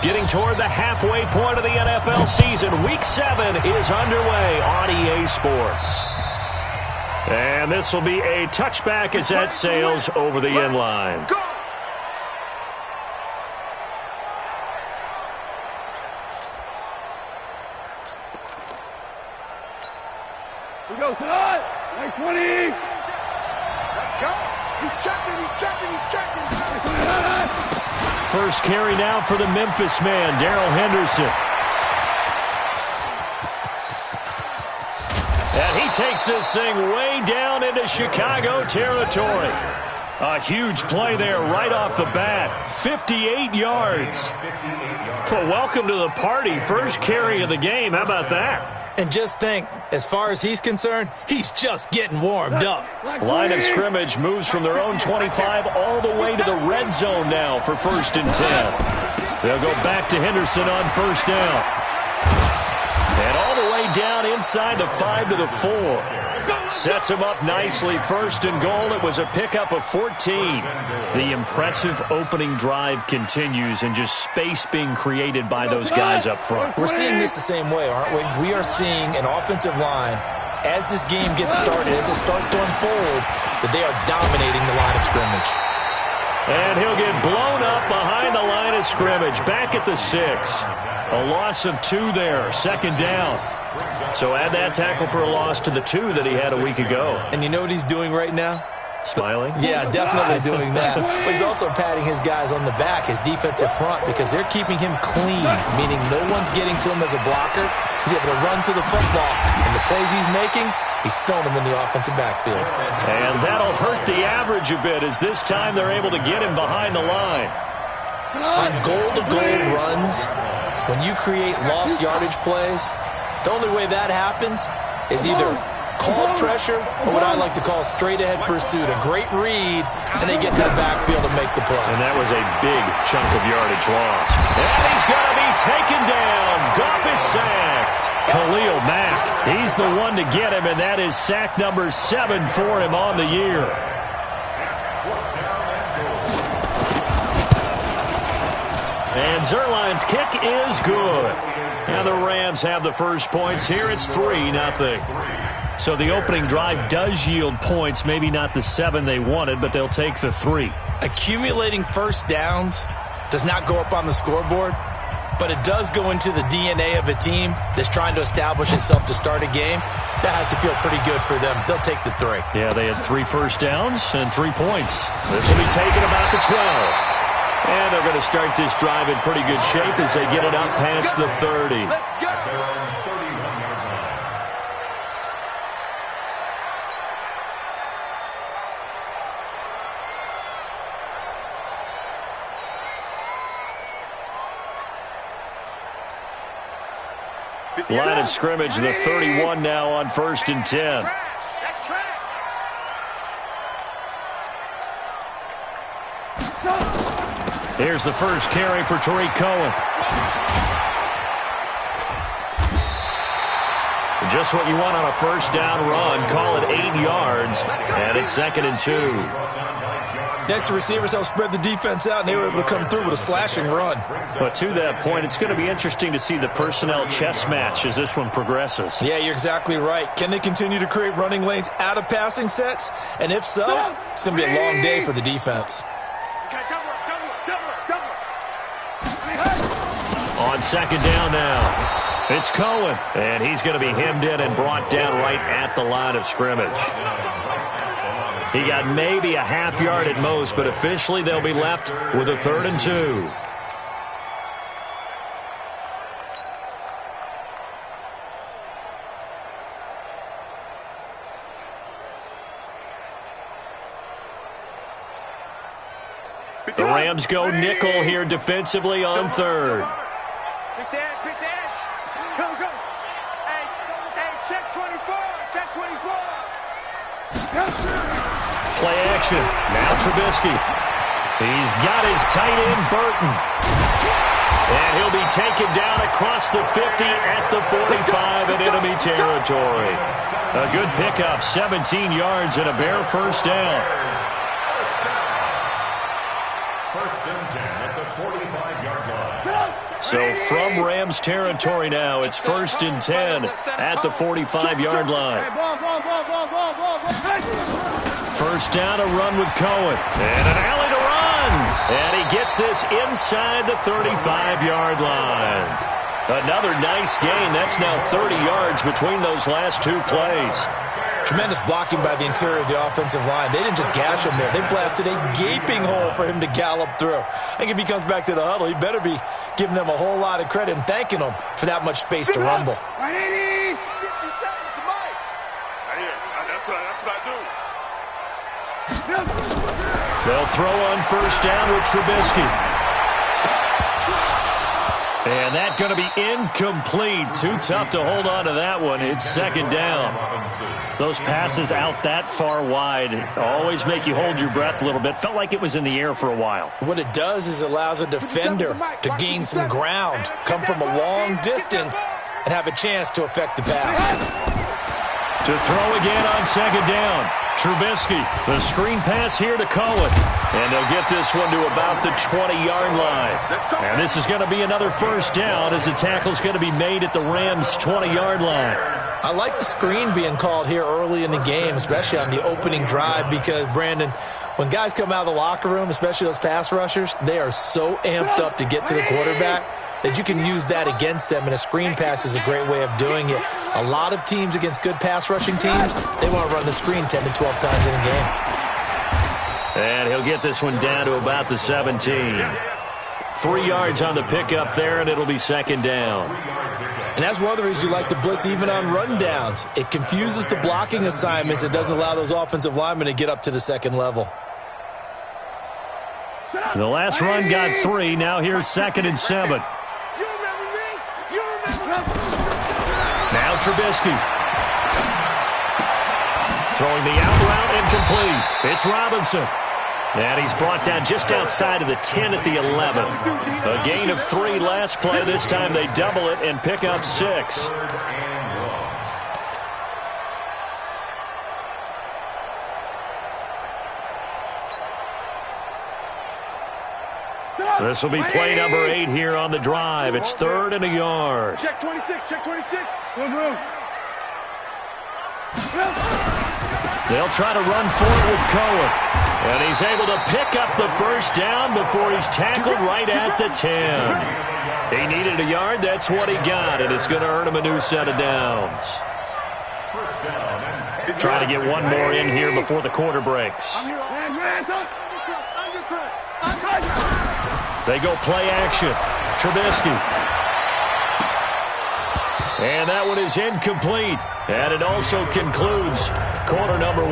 Getting toward the halfway point of the NFL season. Week 7 is underway on EA Sports. And this will be a touchback as that sails over the end line. We go tonight. M20. Let's go. He's checking. First carry now for the Memphis man, Darrell Henderson. And he takes this thing way down into Chicago territory. A huge play there right off the bat. 58 yards. Well, welcome to the party. First carry of the game. How about that? And just think, as far as he's concerned, he's just getting warmed up. Line of scrimmage moves from their own 25 all the way to the red zone now for 1st and 10. They'll go back to Henderson on 1st down. And all the way down inside the 5 to the 4. Sets him up nicely. 1st and goal. It was a pickup of 14. The impressive opening drive continues and just space being created by those guys up front. We're seeing this the same way, aren't we? We are seeing an offensive line, as this game gets started, as it starts to unfold, that they are dominating the line of scrimmage. And he'll get blown up behind the line of scrimmage. Back at the 6. A loss of 2 there. 2nd down. So add that tackle for a loss to the 2 that he had a week ago. And you know what he's doing right now? Smiling? Yeah, definitely doing that. But he's also patting his guys on the back, his defensive front, because they're keeping him clean, meaning no one's getting to him as a blocker. He's able to run to the football. And the plays he's making, he's spilling them in the offensive backfield. And that'll hurt the average a bit as this time they're able to get him behind the line. On goal-to-goal runs, when you create lost yardage plays, the only way that happens is either called pressure or what I like to call straight-ahead pursuit. A great read, and they get to the backfield and make the play. And that was a big chunk of yardage lost. And he's going to be taken down. Goff is sacked. Khalil Mack, he's the one to get him, and that is sack number 7 for him on the year. And Zuerlein's kick is good. And the Rams have the first points here. It's 3-0. So the opening drive does yield points. Maybe not the 7 they wanted, but they'll take the 3. Accumulating first downs does not go up on the scoreboard, but it does go into the DNA of a team that's trying to establish itself to start a game. That has to feel pretty good for them. They'll take the 3. Yeah, they had 3 first downs and 3 points. This will be taken about the 12. And they're going to start this drive in pretty good shape as they get it up past the 30. Line of scrimmage, the 31 now on 1st and 10. Here's the first carry for Tariq Cohen. Just what you want on a first down run. Call it 8 yards, and it's 2nd and 2. Next, the receivers help spread the defense out, and they were able to come through with a slashing run. But to that point, it's going to be interesting to see the personnel chess match as this one progresses. Yeah, you're exactly right. Can they continue to create running lanes out of passing sets? And if so, it's going to be a long day for the defense. On 2nd down now, it's Cohen, and he's going to be hemmed in and brought down right at the line of scrimmage. He got maybe a half yard at most, but officially they'll be left with a 3rd and 2. The Rams go nickel here defensively on 3rd. Pick the edge. Go. Hey, check 24. Check 24. Play action. Now Trubisky. He's got his tight end, Burton. And he'll be taken down across the 50 at the 45 in enemy territory. A good pickup, 17 yards and a bare first down. First and 10. So from Rams territory now, it's 1st and 10 at the 45-yard line. First down, a run with Cohen. And an alley to run. And he gets this inside the 35-yard line. Another nice gain. That's now 30 yards between those last two plays. Tremendous blocking by the interior of the offensive line. They didn't just gash him there. They blasted a gaping hole for him to gallop through. I think if he comes back to the huddle, he better be giving them a whole lot of credit and thanking them for that much space to rumble. Right, 80. That's what I do. They'll throw on first down with Trubisky. And that's going to be incomplete. Too tough to hold on to that one. It's second down. Those passes out that far wide always make you hold your breath a little bit. Felt like it was in the air for a while. What it does is allows a defender to gain some ground, come from a long distance, and have a chance to affect the pass. To throw again on second down. Trubisky, the screen pass here to Cohen. And they'll get this one to about the 20-yard line. And this is going to be another first down as the tackle's going to be made at the Rams' 20-yard line. I like the screen being called here early in the game, especially on the opening drive, because, Brandon, when guys come out of the locker room, especially those pass rushers, they are so amped up to get to the quarterback that you can use that against them, and a screen pass is a great way of doing it. A lot of teams against good pass rushing teams, they want to run the screen 10 to 12 times in a game. And he'll get this one down to about the 17. 3 yards on the pickup there, and it'll be second down. And that's one of the reasons you like to blitz even on rundowns. It confuses the blocking assignments. It doesn't allow those offensive linemen to get up to the second level. The last run got 3. Now here's 2nd and 7. Now Trubisky. Throwing the out route incomplete. It's Robinson. And he's brought down just outside of the 10 at the 11. A gain of 3 last play. This time they double it and pick up 6. This will be play number 8 here on the drive. It's 3rd and a yard. Check 26, check 26. They'll try to run forward with Cohen. And he's able to pick up the first down before he's tackled right at the 10. He needed a yard. That's what he got, and it's going to earn him a new set of downs. Try to get one more in here before the quarter breaks. They go play action. Trubisky. And that one is incomplete. And it also concludes quarter number 1.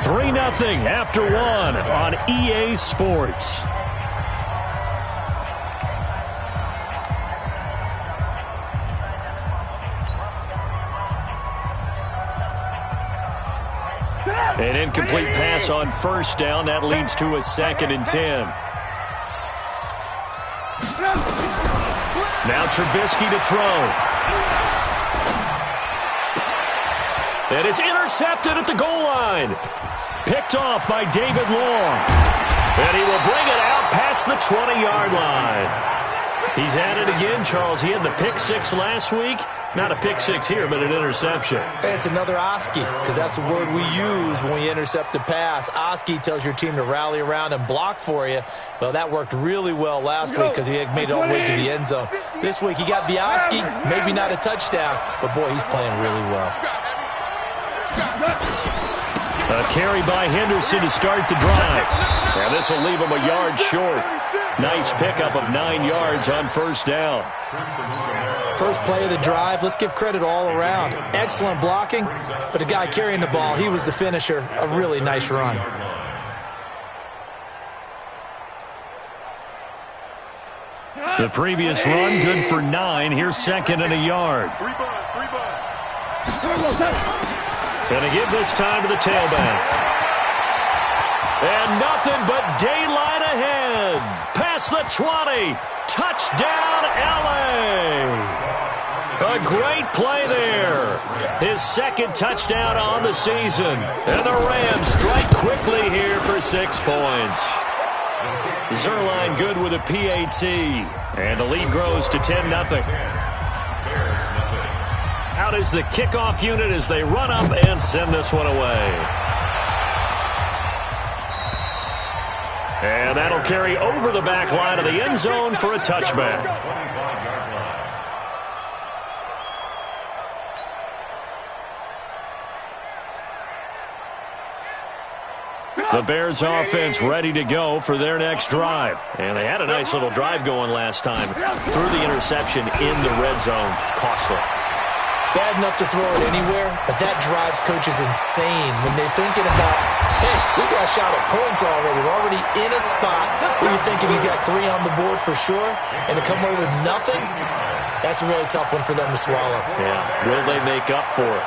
3-0 after 1 on EA Sports. An incomplete pass on first down. That leads to a 2nd and 10. Now Trubisky to throw. And it's intercepted at the goal line. Picked off by David Long. And he will bring it out past the 20-yard line. He's at it again, Charles. He had the pick 6 last week. Not a pick 6 here, but an interception. It's another Oski, because that's the word we use when we intercept a pass. Oski tells your team to rally around and block for you. Well, that worked really well last week because he had made it all the way to the end zone. This week he got the Oski, maybe not a touchdown, but boy, he's playing really well. A carry by Henderson to start the drive. And this will leave him a yard short. Nice pickup of 9 yards on first down. First play of the drive, let's give credit all around. Excellent blocking, but the guy carrying the ball, he was the finisher. A really nice run. The previous run, good for 9. Here's 2nd and a yard. Going to give this time to the tailback. And nothing but daylight ahead. Past the 20. Touchdown, L.A. A great play there. His 2nd touchdown on the season. And the Rams strike quickly here for 6 points. Zerline good with a PAT. And the lead grows to 10-0. Out is the kickoff unit as they run up and send this one away. And that'll carry over the back line of the end zone for a touchback. The Bears offense ready to go for their next drive. And they had a nice little drive going last time. Threw the interception in the red zone. Costly. Bad enough to throw it anywhere, but that drives coaches insane when they're thinking about, hey, we got a shot at points already. We're already in a spot where you're thinking you got 3 on the board for sure, and to come away with nothing, that's a really tough one for them to swallow. Yeah, will they make up for it?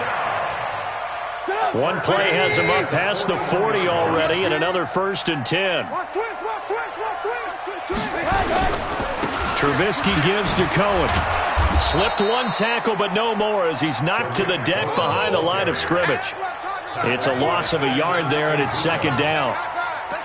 One play has them up past the 40 already, and another 1st and 10. Trubisky gives to Cohen. Slipped one tackle, but no more as he's knocked to the deck behind the line of scrimmage. It's a loss of a yard there, and it's 2nd down.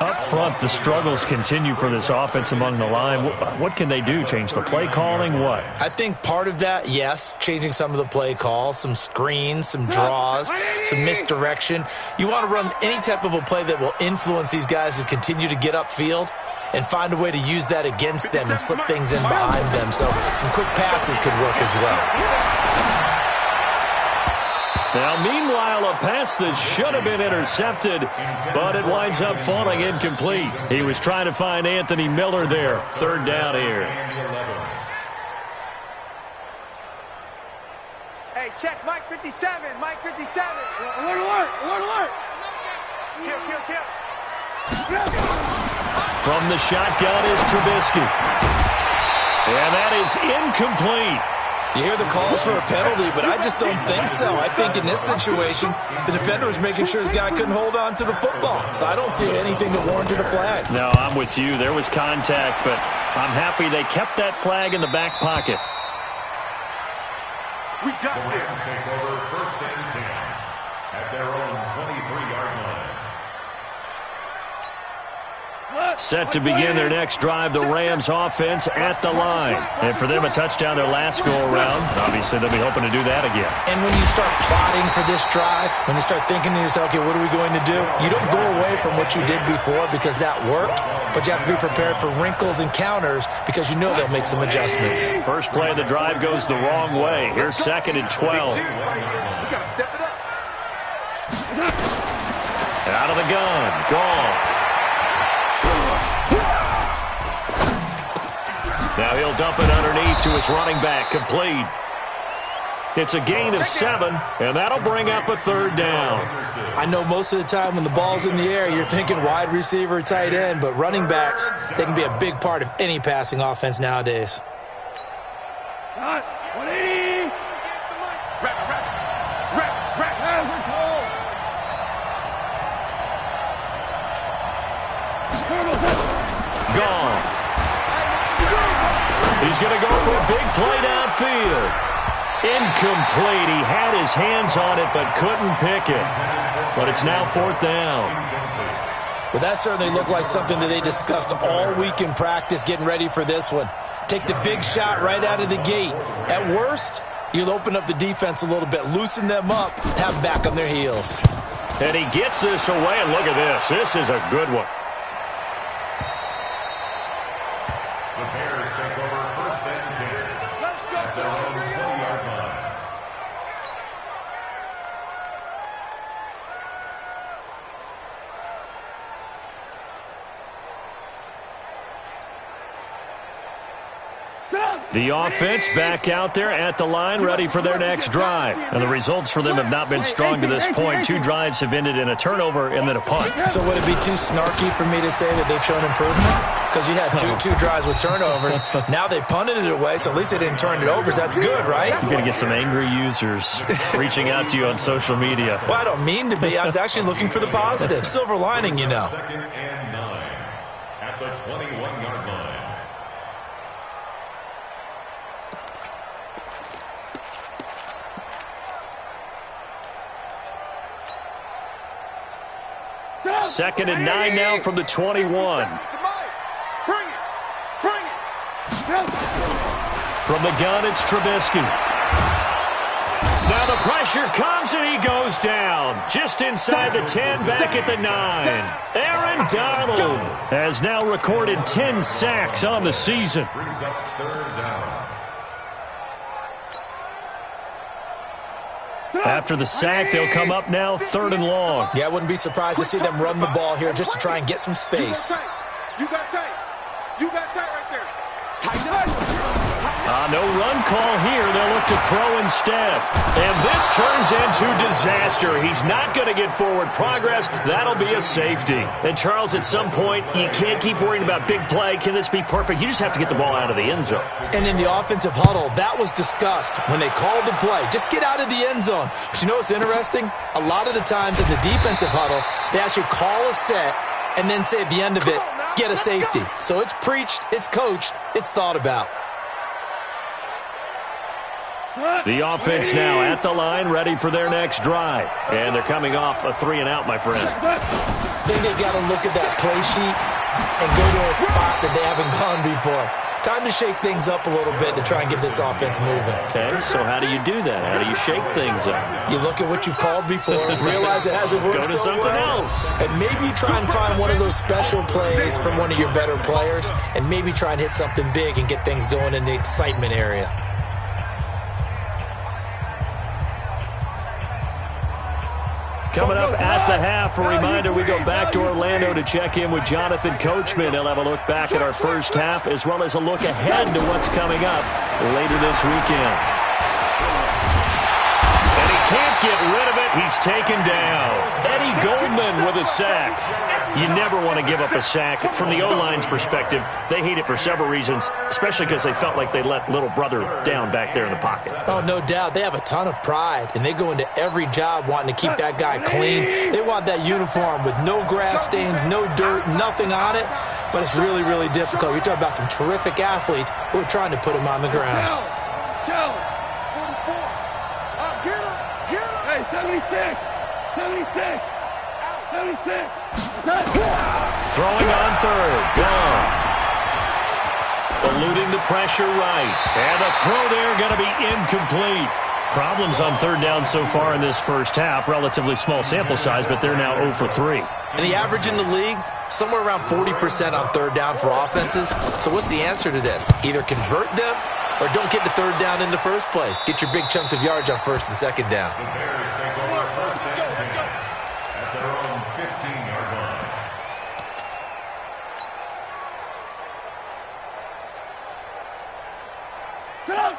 Up front, the struggles continue for this offense among the line. What can they do? Change the play calling? What? I think part of that, yes, changing some of the play calls, some screens, some draws, some misdirection. You want to run any type of a play that will influence these guys to continue to get upfield and find a way to use that against them and slip things in behind them. So some quick passes could work as well. Now, meanwhile, a pass that should have been intercepted, but it winds up falling incomplete. He was trying to find Anthony Miller there. 3rd down here. Hey, check Mike 57. Mike 57. Alert, alert, alert, alert. Kill, kill, kill. From the shotgun is Trubisky. And that is incomplete. You hear the calls for a penalty, but I just don't think so. I think in this situation, the defender was making sure his guy couldn't hold on to the football. So I don't see anything that warranted a flag. No, I'm with you. There was contact, but I'm happy they kept that flag in the back pocket. We got this. Take over 1st and 10 at their own 23-yard line. Set to begin their next drive, the Rams offense at the line. And for them, a touchdown their last go-around. Obviously, they'll be hoping to do that again. And when you start plotting for this drive, when you start thinking to yourself, okay, what are we going to do? You don't go away from what you did before because that worked, but you have to be prepared for wrinkles and counters because you know they'll make some adjustments. First play of the drive goes the wrong way. Here's 2nd and 12. We got to step it up. Out of the gun. Gone. Now he'll dump it underneath to his running back, complete. It's a gain of 7, and that'll bring up a 3rd down. I know most of the time when the ball's in the air, you're thinking wide receiver, tight end, but running backs, they can be a big part of any passing offense nowadays. 180. Gone. He's going to go for a big play downfield. Incomplete. He had his hands on it but couldn't pick it. But it's now 4th down. Well, that certainly looked like something that they discussed all week in practice getting ready for this one. Take the big shot right out of the gate. At worst, you'll open up the defense a little bit, loosen them up, have them back on their heels. And he gets this away, and look at this. This is a good one. The Bears take over 1st and 10 at their own 20-yard line. The offense back out there at the line, ready for their next drive. And the results for them have not been strong to this point. 2 drives have ended in a turnover and then a punt. So would it be too snarky for me to say that they've shown improvement? Because you had two drives with turnovers. Now they punted it away, so at least they didn't turn it over. So that's good, right? You're going to get some angry users reaching out to you on social media. Well, I don't mean to be. I was actually looking for the positive. Silver lining, you know. 2nd and 9 at the 21-yard line. Second and 9 now from the 21. From the gun, it's Trubisky. Now the pressure comes and he goes down. Just inside the 10, back at the 9. Aaron Donald has now recorded 10 sacks on the season. Brings up third down. After the sack, they'll come up now 3rd and long. Yeah, I wouldn't be surprised to see them run the ball here just to try and get some space. You got tight. You got tight right there. Tighten up. No run call here. They'll look to throw instead. And this turns into disaster. He's not going to get forward progress. That'll be a safety. And, Charles, at some point, you can't keep worrying about big play. Can this be perfect? You just have to get the ball out of the end zone. And in the offensive huddle, that was discussed when they called the play. Just get out of the end zone. But you know what's interesting? A lot of the times in the defensive huddle, they actually call a set and then say at the end of it, get a safety. So it's preached, it's coached, it's thought about. The offense now at the line, ready for their next drive. And they're coming off a 3-and-out, my friend. I think they've got to look at that play sheet and go to a spot that they haven't gone before. Time to shake things up a little bit to try and get this offense moving. Okay, so how do you do that? How do you shake things up? You look at what you've called before, realize it hasn't worked Go to something else. And maybe you try and find one of those special plays from one of your better players, and maybe try and hit something big and get things going in the excitement area. Coming up at the half, a reminder, we go back to Orlando to check in with Jonathan Coachman. He'll have a look back at our first half as well as a look ahead to what's coming up later this weekend. And he can't get rid of it. He's taken down. Eddie Goldman with a sack. You never want to give up a sack. From the O-line's perspective, they hate it for several reasons, especially because they felt like they let little brother down back there in the pocket. Oh, no doubt. They have a ton of pride, and they go into every job wanting to keep that guy clean. They want that uniform with no grass stains, no dirt, nothing on it, but it's really, really difficult. You're talking about some terrific athletes who are trying to put him on the ground. Show. 44. Get him. Get him. Hey, 76. 76. 76. Throwing on 3rd. Gone. Eluding the pressure right. And the throw there going to be incomplete. Problems on 3rd down so far in this first half. Relatively small sample size, but they're now 0 for 3. And the average in the league, somewhere around 40% on 3rd down for offenses. So what's the answer to this? Either convert them or don't get the 3rd down in the first place. Get your big chunks of yards on 1st and 2nd down. The Bears take over 1st and 10 at their own 15-yard line.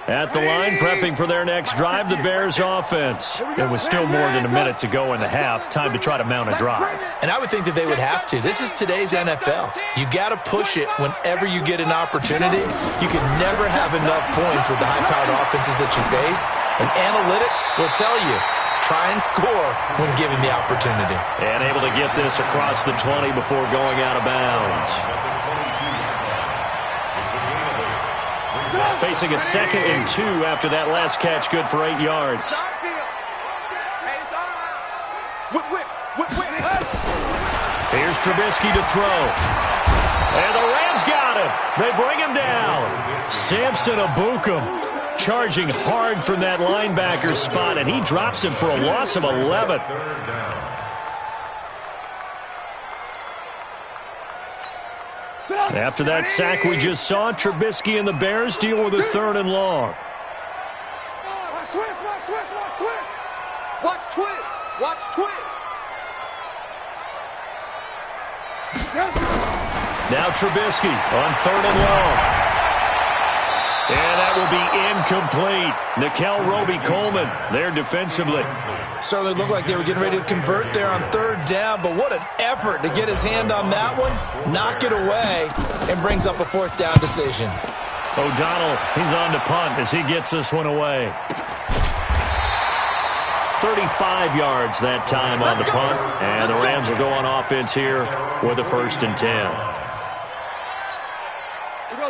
At the line, prepping for their next drive, the Bears offense. There was still more than a minute to go in the half. Time to try to mount a drive. And I would think that they would have to. This is today's NFL. You got to push it whenever you get an opportunity. You can never have enough points with the high-powered offenses that you face. And analytics will tell you, try and score when given the opportunity. And able to get this across the 20 before going out of bounds. Facing a 2nd and 2 after that last catch, good for 8 yards. Here's Trubisky to throw. And the Rams got him. They bring him down. Samson Abukum charging hard from that linebacker spot, and he drops him for a loss of 11. After that sack we just saw, Trubisky and the Bears deal with a 3rd and long. Watch twist, watch twist, watch twist. Watch twist, watch twist. Now Trubisky on 3rd and long. And that will be incomplete. Nickel Roby-Coleman there defensively. Certainly looked like they were getting ready to convert there on 3rd down, but what an effort to get his hand on that one, knock it away, and brings up a 4th down decision. O'Donnell, he's on to punt as he gets this one away. 35 yards that time on the punt, and the Rams will go on offense here with a 1st and 10.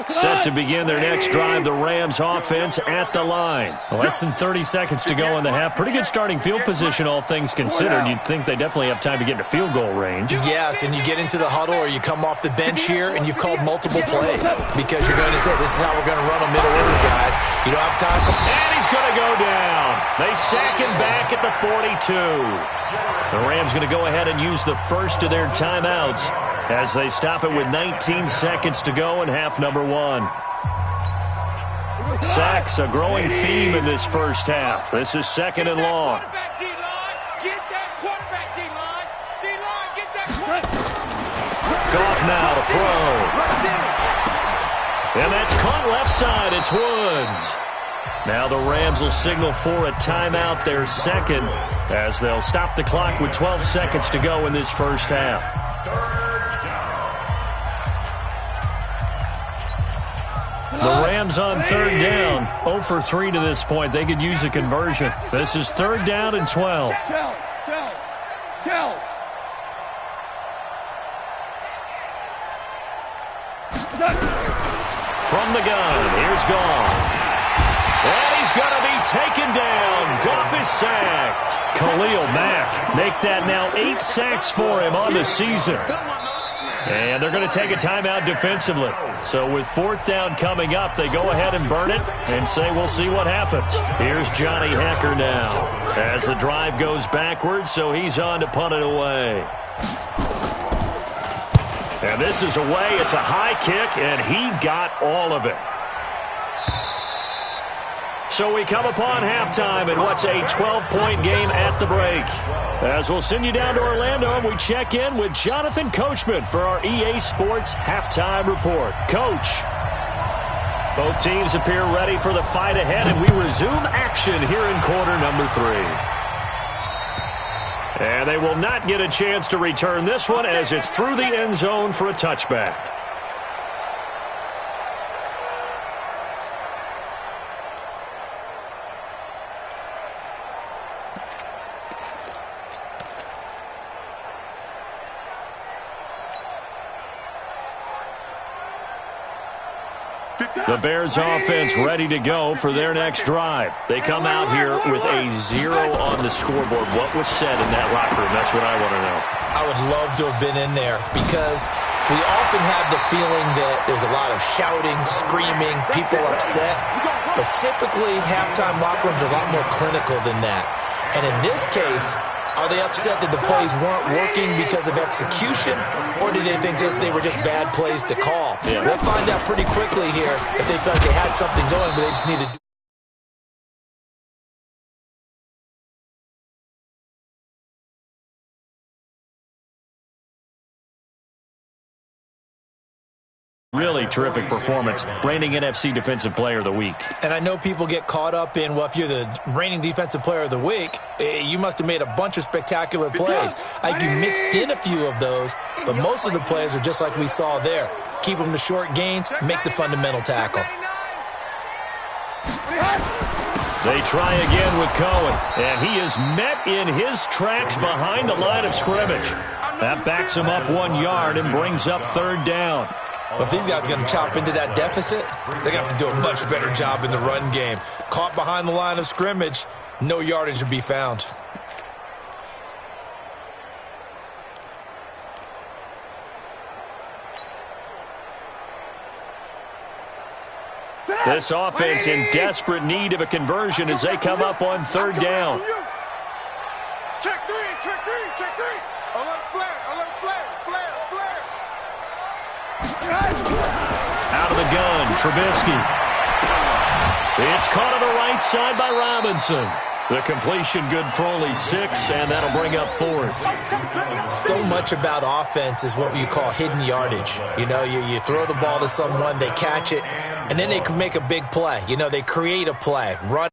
Set to begin their next drive, the Rams offense at the line. Less than 30 seconds to go in the half. Pretty good starting field position, all things considered. You'd think they definitely have time to get into field goal range. Yes, and you get into the huddle or you come off the bench here and you've called multiple plays because you're going to say, this is how we're going to run a middle order, guys. You don't have time for... And he's going to go down. They sack him back at the 42. The Rams going to go ahead and use the first of their timeouts as they stop it with 19 seconds to go in half number 1. Sacks, a growing theme in this first half. This is second and long. Goff now to throw. And that's caught left side. It's Woods. Now the Rams will signal for a timeout, their second, as they'll stop the clock with 12 seconds to go in this first half. The Rams on third down, 0 for 3 to this point. They could use a conversion. This is third down and 12. From the gun, here's Goff. And he's going to be taken down. Goff is sacked. Khalil Mack make that now 8 sacks for him on the season. And they're going to take a timeout defensively. So with fourth down coming up, they go ahead and burn it and say we'll see what happens. Here's Johnny Hekker now as the drive goes backwards, so he's on to punt it away. And this is away. It's a high kick, and he got all of it. So we come upon halftime in what's a 12-point game at the break. As we'll send you down to Orlando, and we check in with Jonathan Coachman for our EA Sports Halftime Report. Coach, both teams appear ready for the fight ahead, and we resume action here in quarter number 3. And they will not get a chance to return this one as it's through the end zone for a touchback. The Bears offense ready to go for their next drive. They come out here with a 0 on the scoreboard. What was said in that locker room? That's what I want to know. I would love to have been in there because we often have the feeling that there's a lot of shouting, screaming, people upset. But typically, halftime locker rooms are a lot more clinical than that. And in this case, are they upset that the plays weren't working because of execution, or did they think they were just bad plays to call? Yeah. We'll find out pretty quickly here if they felt they had something going, but they just needed to. Really terrific performance. Reigning NFC Defensive Player of the Week. And I know people get caught up in, well, if you're the reigning Defensive Player of the Week, you must have made a bunch of spectacular plays. Like you mixed in a few of those, but most of the plays are just like we saw there. Keep them to short gains, make the fundamental tackle. They try again with Cohen, and he is met in his tracks behind the line of scrimmage. That backs him up 1 yard and brings up third down. But if these guys are going to chop into that deficit, they're going to have to do a much better job in the run game. Caught behind the line of scrimmage, no yardage to be found. This offense in desperate need of a conversion as they come up on third down. Check three, check three, check three. Alert flare, flare, flare. Out of the gun, Trubisky. It's caught on the right side by Robinson. The completion good for only 6, and that'll bring up fourth. So much about offense is what you call hidden yardage. You know, you throw the ball to someone, they catch it, and then they can make a big play. You know, they create a play, run.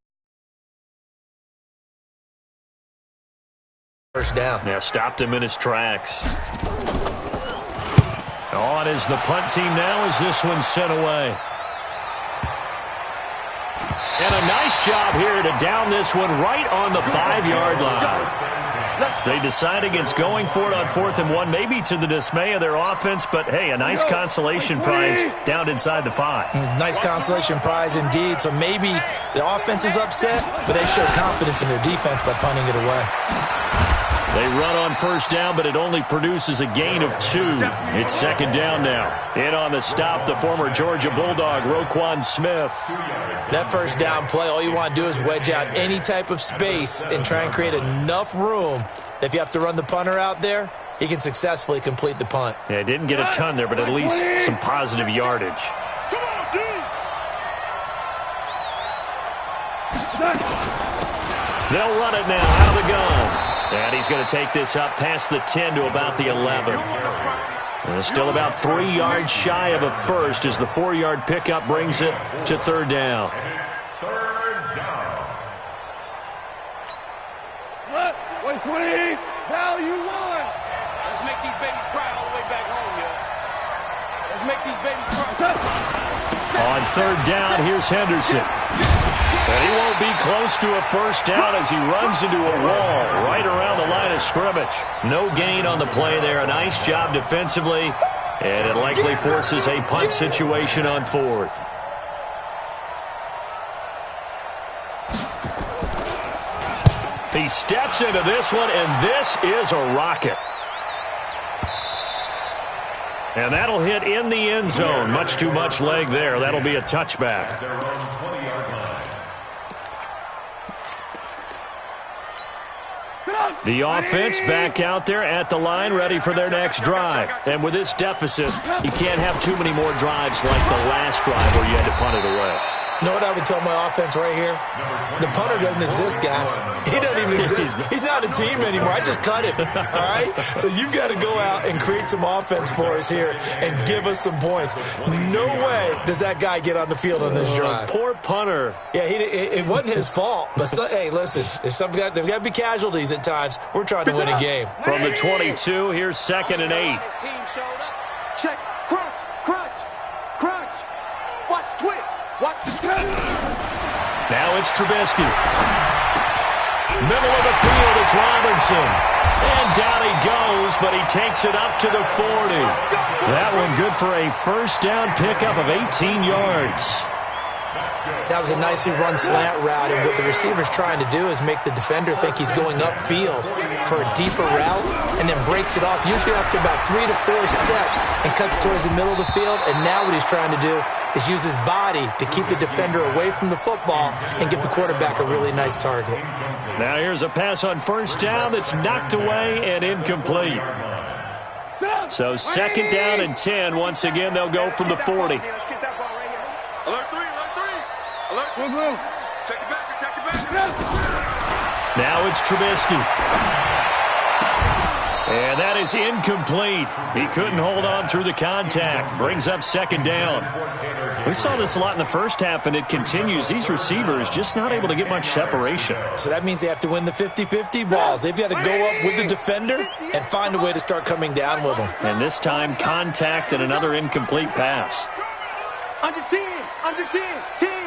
First down. Yeah, stopped him in his tracks. On is the punt team now as this one's sent away. And a nice job here to down this one right on the 5-yard line. They decide against going for it on 4th and 1, maybe to the dismay of their offense, but, hey, a nice consolation prize down inside the 5. Nice consolation prize indeed. So maybe the offense is upset, but they showed confidence in their defense by punting it away. They run on 1st down, but it only produces a gain of 2. It's 2nd down now. In on the stop, the former Georgia Bulldog, Roquan Smith. That 1st down play, all you want to do is wedge out any type of space and try and create enough room. If you have to run the punter out there, he can successfully complete the punt. Yeah, didn't get a ton there, but at least some positive yardage. They'll run it now out of the gun. And he's going to take this up past the 10 to about the 11. And still about 3 yards shy of a first as the 4-yard pickup brings it to 3rd down. Wait, 20. Now you won. Let's make these babies cry all the way back home, yo. Let's make these babies cry. On 3rd down, here's Henderson. And he won't be close to a 1st down as he runs into a wall right around the line of scrimmage. No gain on the play there. A nice job defensively, and it likely forces a punt situation on 4th. He steps into this one, and this is a rocket. And that'll hit in the end zone. Much too much leg there. That'll be a touchback. The offense back out there at the line, ready for their next drive. And with this deficit, you can't have too many more drives like the last drive where you had to punt it away. You know what I would tell my offense right here? The punter doesn't exist, guys. He doesn't even exist. He's not a team anymore. I just cut him, all right? So you've got to go out and create some offense for us here and give us some points. No way does that guy get on the field on this drive. Poor punter. Yeah, it wasn't his fault. But, hey, listen, there's there's got to be casualties at times. We're trying to win a game. From the 22, here's 2nd and 8. Check. Crunch. Crunch. Crunch. Watch twitch. Watch the Now it's Trubisky. Middle of the field, it's Robinson. And down he goes, but he takes it up to the 40. That one good for a 1st down pickup of 18 yards. That was a nicely run slant route, and what the receiver's trying to do is make the defender think he's going upfield for a deeper route and then breaks it off, usually after about 3 to 4 steps, and cuts towards the middle of the field. And now what he's trying to do is use his body to keep the defender away from the football and give the quarterback a really nice target. Now here's a pass on 1st down that's knocked away and incomplete. So 2nd down and 10. Once again, they'll go from the 40. Alert 3. Alert. Check it back. Now it's Trubisky. And that is incomplete. He couldn't hold on through the contact. Brings up 2nd down. We saw this a lot in the first half, and it continues. These receivers just not able to get much separation. So that means they have to win the 50-50 balls. They've got to go up with the defender and find a way to start coming down with them. And this time, contact and another incomplete pass. Under 10. 10.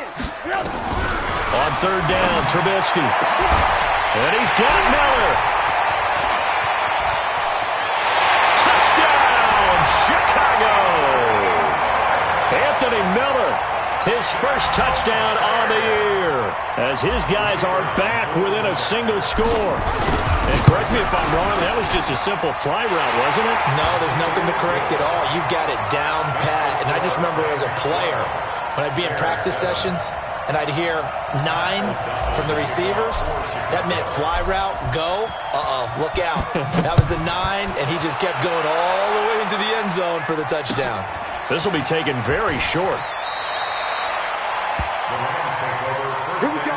On 3rd down, Trubisky. And he's got Miller. Touchdown, Chicago. Anthony Miller, his 1st touchdown on the year, as his guys are back within a single score. And correct me if I'm wrong, that was just a simple fly route, wasn't it? No, there's nothing to correct at all. You've got it down pat. And I just remember as a player, when I'd be in practice sessions and I'd hear 9 from the receivers, that meant fly route, go, look out. That was the 9, and he just kept going all the way into the end zone for the touchdown. This will be taken very short. Here we go.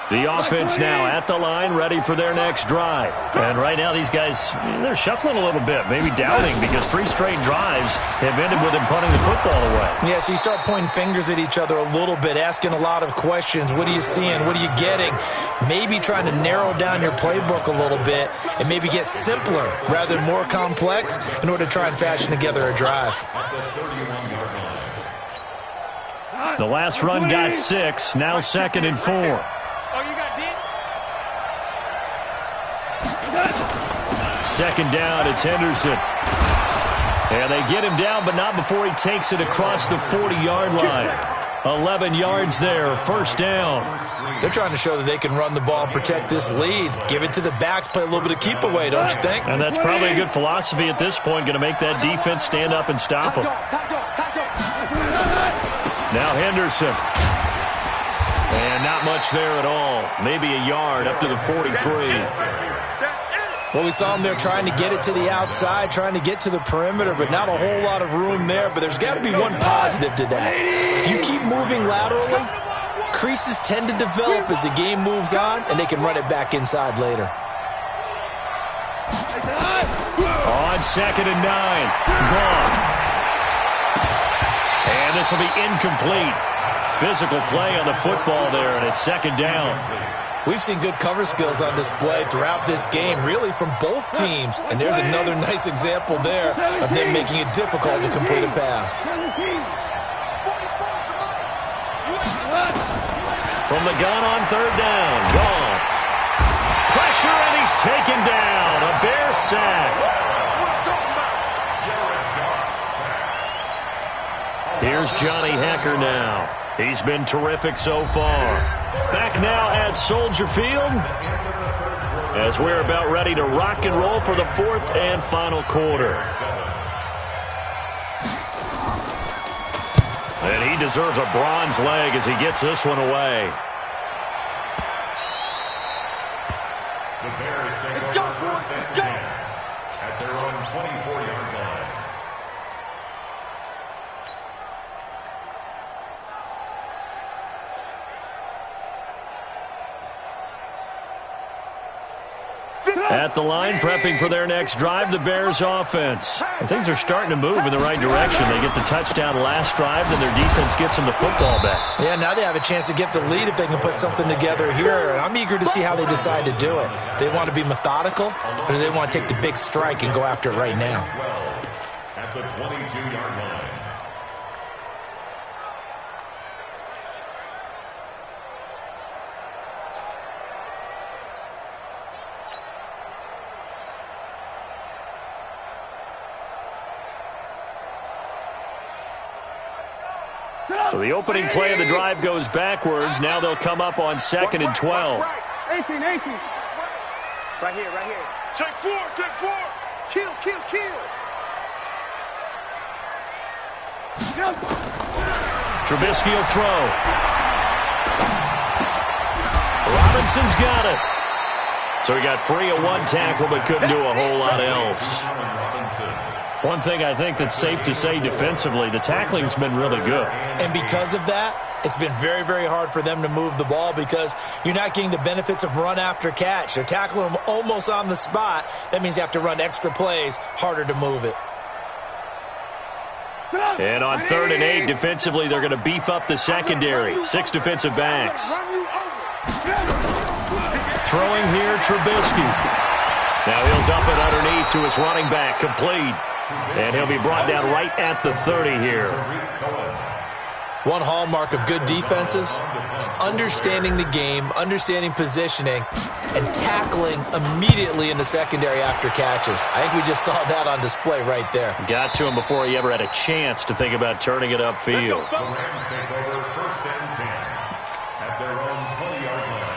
The offense now at the line, ready for their next drive. And right now these guys, they're shuffling a little bit, maybe doubting, because 3 straight drives have ended with them punting the football away. Yeah, so you start pointing fingers at each other a little bit, asking a lot of questions. What are you seeing? What are you getting? Maybe trying to narrow down your playbook a little bit and maybe get simpler rather than more complex in order to try and fashion together a drive. The last run got 6. Now 2nd and 4. Oh, you got D? 2nd down, it's Henderson. And they get him down, but not before he takes it across the 40-yard line. 11 yards there, 1st down. They're trying to show that they can run the ball and protect this lead. Give it to the backs, play a little bit of keep away, don't you think? And that's probably a good philosophy at this point, going to make that defense stand up and stop them. Now Henderson. And not much there at all. Maybe a yard up to the 43. Well, we saw him there trying to get it to the outside, trying to get to the perimeter, but not a whole lot of room there. But there's got to be one positive to that. If you keep moving laterally, creases tend to develop as the game moves on, and they can run it back inside later. On 2nd and 9. Gone. And this will be incomplete. Physical play on the football there, and it's 2nd down. We've seen good cover skills on display throughout this game, really from both teams. And there's another nice example there of them making it difficult to complete a pass. From the gun on 3rd down. Goff. Pressure, and he's taken down. A Bear sack. Here's Johnny Hecker now. He's been terrific so far. Back now at Soldier Field as we're about ready to rock and roll for the 4th and final quarter. And he deserves a bronze leg as he gets this one away. The Bears take over 1st and 10 at their own 24-yard line. At the line, prepping for their next drive, the Bears offense. And things are starting to move in the right direction. They get the touchdown last drive, then their defense gets them the football back. Yeah, now they have a chance to get the lead if they can put something together here. And I'm eager to see how they decide to do it. Do they want to be methodical, or do they want to take the big strike and go after it right now? At the 22-yard line. So the opening play of the drive goes backwards. Now they'll come up on 2nd and 12. 18. Right here. Take 4. Kill. Trubisky will throw. Robinson's got it. So he got free of one tackle but couldn't do a whole lot else. One thing I think that's safe to say defensively, the tackling's been really good. And because of that, it's been very, very hard for them to move the ball because you're not getting the benefits of run after catch. They're tackling them almost on the spot. That means you have to run extra plays, harder to move it. And on 3rd and 8, defensively, they're going to beef up the secondary. 6 defensive backs. Throwing here, Trubisky. Now he'll dump it underneath to his running back, complete. And he'll be brought down right at the 30 here. One hallmark of good defenses is understanding the game, understanding positioning, and tackling immediately in the secondary after catches. I think we just saw that on display right there. Got to him before he ever had a chance to think about turning it upfield. The Rams take over 1st and 10 at their own 20-yard line.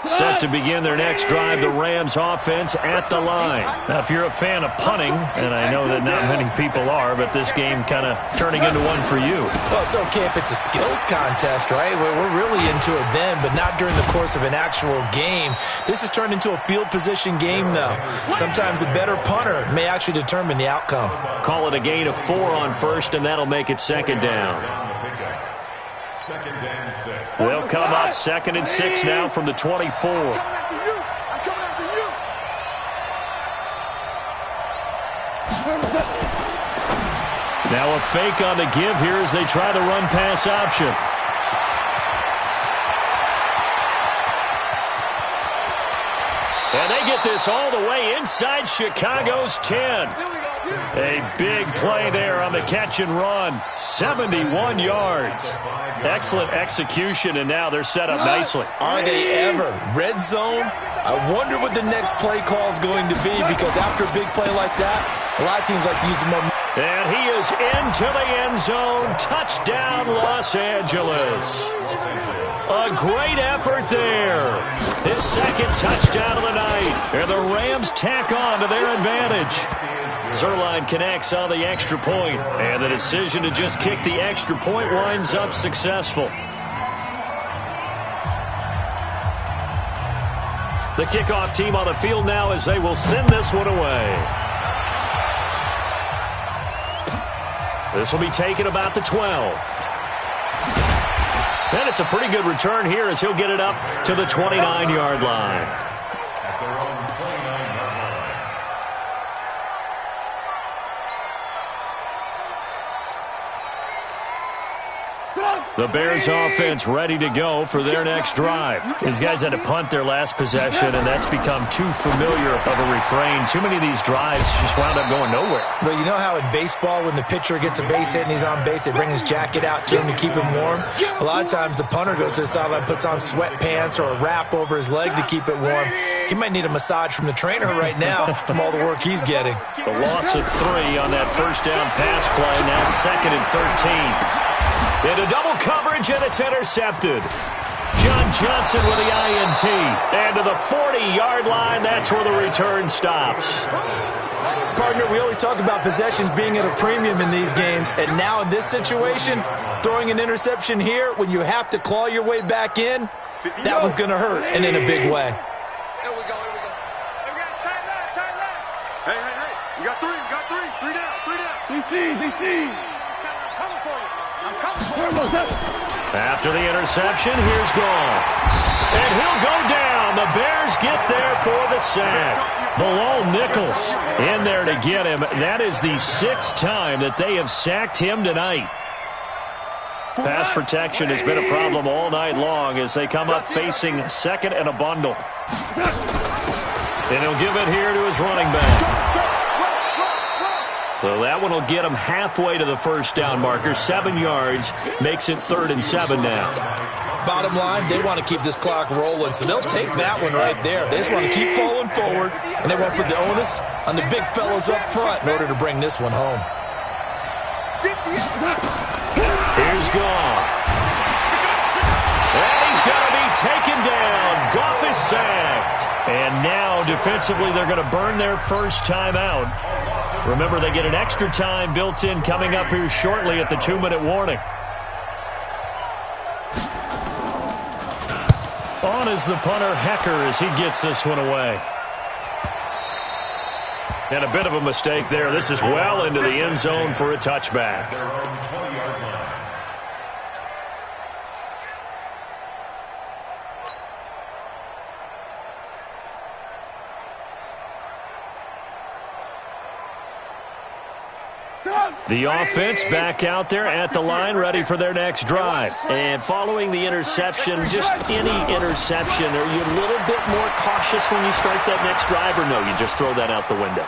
Set to begin their next drive, the Rams offense at the line. Now, if you're a fan of punting, and I know that not many people are, but this game kind of turning into one for you. Well, it's okay if it's a skills contest, right? We're really into it then, but not during the course of an actual game. This has turned into a field position game, though. Sometimes the better punter may actually determine the outcome. Call it a gain of 4 on 1st, and that'll make it 2nd down. 2nd and 6. They'll come up 2nd and 6 now from the 24. Now a fake on the give here as they try the run-pass option. And they get this all the way inside Chicago's 10. A big play there on the catch and run. 71 yards. Excellent execution, and now they're set up nicely. Are they ever? Red zone? I wonder what the next play call is going to be, because after a big play like that, a lot of teams like to use the momentum. And he is into the end zone. Touchdown, Los Angeles. A great effort there. His second touchdown of the night. And the Rams tack on to their advantage. Zerline connects on the extra point, and the decision to just kick the extra point winds up successful. The kickoff team on the field now as they will send this one away. This will be taken about the 12. And it's a pretty good return here as he'll get it up to the 29-yard line. At their own 29-yard line. The Bears offense ready to go for their next drive. These guys had to punt their last possession, and that's become too familiar of a refrain. Too many of these drives just wound up going nowhere. Well, you know how in baseball, when the pitcher gets a base hit and he's on base, they bring his jacket out to him to keep him warm? A lot of times the punter goes to the sideline, puts on sweatpants or a wrap over his leg to keep it warm. He might need a massage from the trainer right now from all the work he's getting. The loss of 3 on that first down pass play, now 2nd and 13. Into double coverage, and it's intercepted. John Johnson with the INT. And to the 40-yard line, that's where the return stops. Partner, we always talk about possessions being at a premium in these games, and now in this situation, throwing an interception here when you have to claw your way back in, that one's going to hurt, and in a big way. Here we go. Hey, we got tight left. Hey. You got 3. Three down. DC. I'm coming for you. After the interception, here's Gall. And he'll go down. The Bears get there for the sack. Bilal Nichols in there to get him. That is the 6th time that they have sacked him tonight. Pass protection has been a problem all night long as they come up facing 2nd and a bundle. And he'll give it here to his running back. So that one will get him halfway to the first down marker. 7 yards makes it 3rd and 7 now. Bottom line, they want to keep this clock rolling, so they'll take that one right there. They just want to keep falling forward, and they want to put the onus on the big fellas up front in order to bring this one home. Here's Goff. And he's going to be taken down. Goff is sacked. And now, defensively, they're going to burn their first time out. Remember, they get an extra time built in coming up here shortly at the 2-minute warning. On is the punter, Hecker, as he gets this one away. And a bit of a mistake there. This is well into the end zone for a touchback. Their own 20-yard line. The offense back out there at the line, ready for their next drive. And following the interception, just any interception, are you a little bit more cautious when you start that next drive, or no, you just throw that out the window?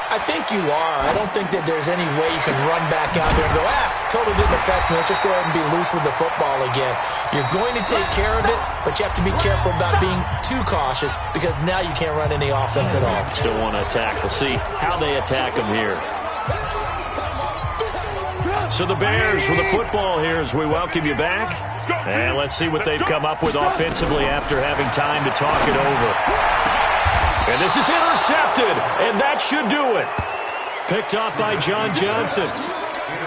I think you are. I don't think that there's any way you can run back out there and go, totally didn't affect me. Let's just go ahead and be loose with the football again. You're going to take care of it, but you have to be careful about being too cautious because now you can't run any offense at all. Still want to attack. We'll see how they attack them here. So the Bears with the football here as we welcome you back. And let's see what they've come up with offensively after having time to talk it over. And this is intercepted, and that should do it. Picked off by John Johnson.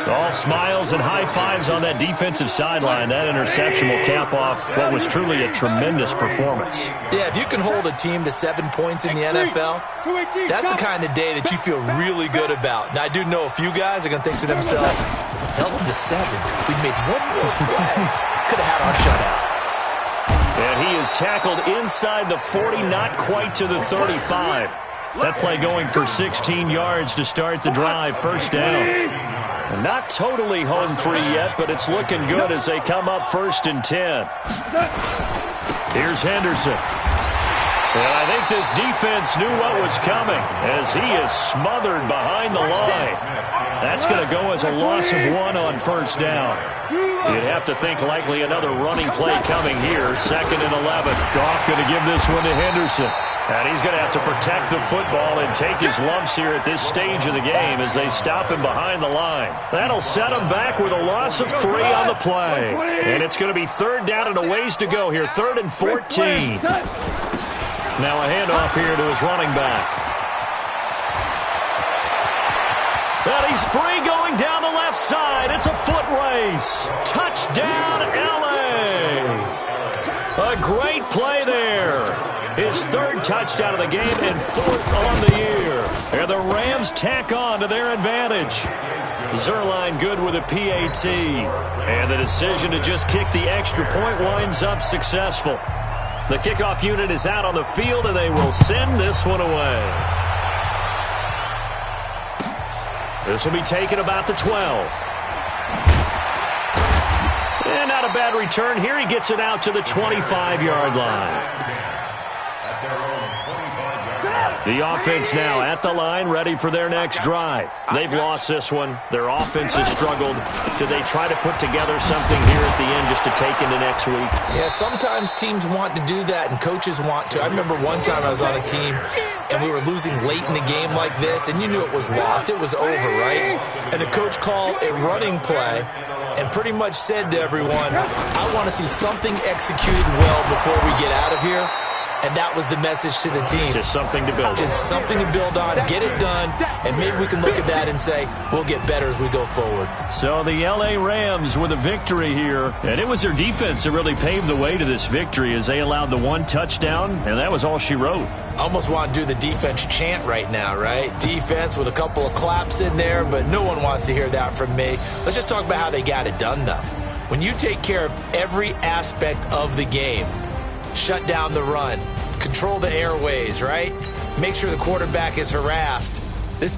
All smiles and high fives on that defensive sideline. That interception will cap off what was truly a tremendous performance. Yeah, if you can hold a team to 7 points in the NFL, that's the kind of day that you feel really good about. Now, I do know a few guys are going to think to themselves, held them to 7. If we'd made one more play, could have had our shutout. And he is tackled inside the 40, not quite to the 35. That play going for 16 yards to start the drive, first down. Not totally home free yet, but it's looking good as they come up 1st and 10. Here's Henderson. And I think this defense knew what was coming as he is smothered behind the line. That's going to go as a loss of 1 on first down. You'd have to think likely another running play coming here. 2nd and 11. Goff going to give this one to Henderson. And he's going to have to protect the football and take his lumps here at this stage of the game as they stop him behind the line. That'll set him back with a loss of 3 on the play. And it's going to be 3rd down and a ways to go here. 3rd and 14. Now a handoff here to his running back. And he's free going down the left side. It's a foot race. Touchdown, L.A. A great play there. His 3rd touchdown of the game and 4th on the year. And the Rams tack on to their advantage. Zerline good with a PAT. And the decision to just kick the extra point winds up successful. The kickoff unit is out on the field, and they will send this one away. This will be taken about the 12. And not a bad return here. He gets it out to the 25-yard line. The offense now at the line, ready for their next drive. They've lost this one. Their offense has struggled. Do they try to put together something here at the end just to take into next week? Yeah, sometimes teams want to do that and coaches want to. I remember one time I was on a team and we were losing late in the game like this, and you knew it was lost. It was over, right? And the coach called a running play and pretty much said to everyone, I want to see something executed well before we get out of here. And that was the message to the team. Just something to build on. Just something to build on, get it done, and maybe we can look at that and say, we'll get better as we go forward. So the L.A. Rams with a victory here. And it was their defense that really paved the way to this victory as they allowed the 1 touchdown, and that was all she wrote. Almost want to do the defense chant right now, right? Defense with a couple of claps in there, but no one wants to hear that from me. Let's just talk about how they got it done, though. When you take care of every aspect of the game, shut down the run, control the airways, right? Make sure the quarterback is harassed. This